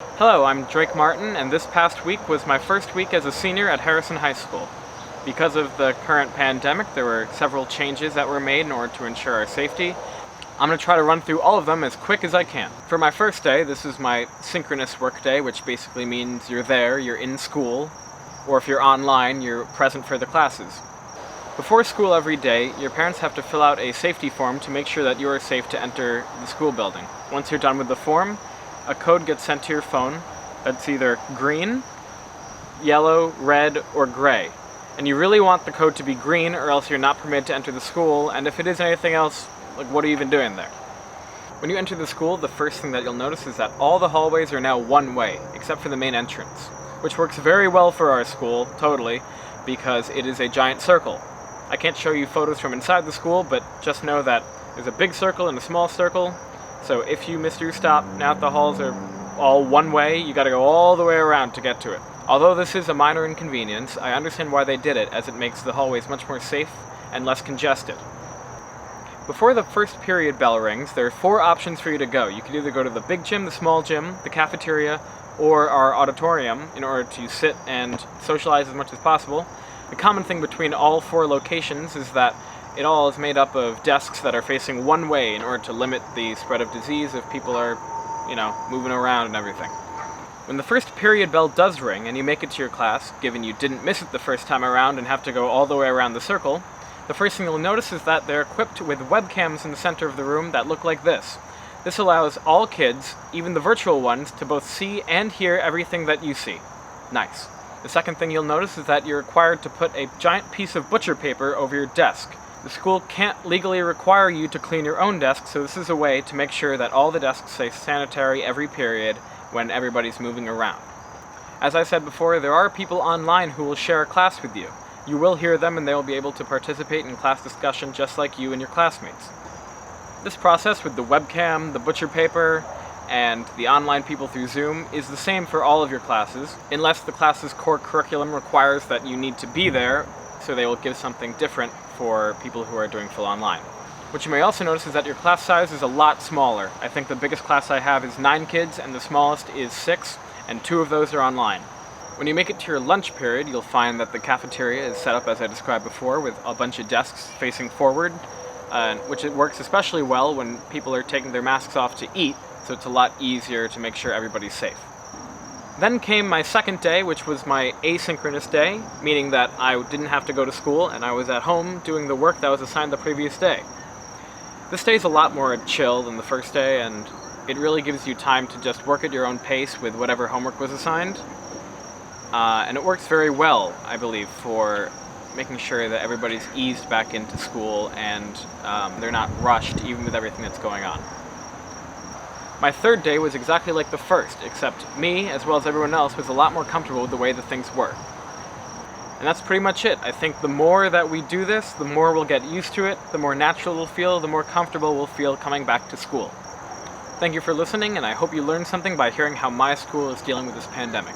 Hello, I'm Drake Martin, and this past week was my first week as a senior at Harrison High School. Because of the current pandemic, there were several changes that were made in order to ensure our safety. I'm going to try to run through all of them as quick as I can. For my first day, this is my synchronous work day, which basically means you're there, you're in school, or if you're online, you're present for the classes. Before school every day, your parents have to fill out a safety form to make sure that you are safe to enter the school building. Once you're done with the form, a code gets sent to your phone that's either green, yellow, red, or gray. And you really want the code to be green or else you're not permitted to enter the school, and if it is anything else, what are you even doing there? When you enter the school, the first thing that you'll notice is that all the hallways are now one way, except for the main entrance, which works very well for our school, totally, because it is a giant circle. I can't show you photos from inside the school, but just know that there's a big circle and a small circle, so if you miss your stop, now that the halls are all one way, you gotta go all the way around to get to it. Although this is a minor inconvenience, I understand why they did it, as it makes the hallways much more safe and less congested. Before the first period bell rings, there are 4 options for you to go. You can either go to the big gym, the small gym, the cafeteria, or our auditorium in order to sit and socialize as much as possible. The common thing between all 4 locations is that it all is made up of desks that are facing one way in order to limit the spread of disease if people are, moving around and everything. When the first period bell does ring and you make it to your class, given you didn't miss it the first time around and have to go all the way around the circle, the first thing you'll notice is that they're equipped with webcams in the center of the room that look like this. This allows all kids, even the virtual ones, to both see and hear everything that you see. Nice. The second thing you'll notice is that you're required to put a giant piece of butcher paper over your desk. The school can't legally require you to clean your own desk, so this is a way to make sure that all the desks stay sanitary every period when everybody's moving around. As I said before, there are people online who will share a class with you. You will hear them and they will be able to participate in class discussion just like you and your classmates. This process with the webcam, the butcher paper, and the online people through Zoom is the same for all of your classes, unless the class's core curriculum requires that you need to be there, so they will give something different for people who are doing full online. What you may also notice is that your class size is a lot smaller. I think the biggest class I have is 9 kids and the smallest is 6, and 2 of those are online. When you make it to your lunch period, you'll find that the cafeteria is set up as I described before with a bunch of desks facing forward, which it works especially well when people are taking their masks off to eat, so it's a lot easier to make sure everybody's safe. Then came my second day, which was my asynchronous day, meaning that I didn't have to go to school and I was at home doing the work that was assigned the previous day. This day is a lot more chill than the first day, and it really gives you time to just work at your own pace with whatever homework was assigned. And it works very well, I believe, for making sure that everybody's eased back into school and they're not rushed even with everything that's going on. My third day was exactly like the first, except me, as well as everyone else, was a lot more comfortable with the way that things were. And that's pretty much it. I think the more that we do this, the more we'll get used to it, the more natural we'll feel, the more comfortable we'll feel coming back to school. Thank you for listening, and I hope you learned something by hearing how my school is dealing with this pandemic.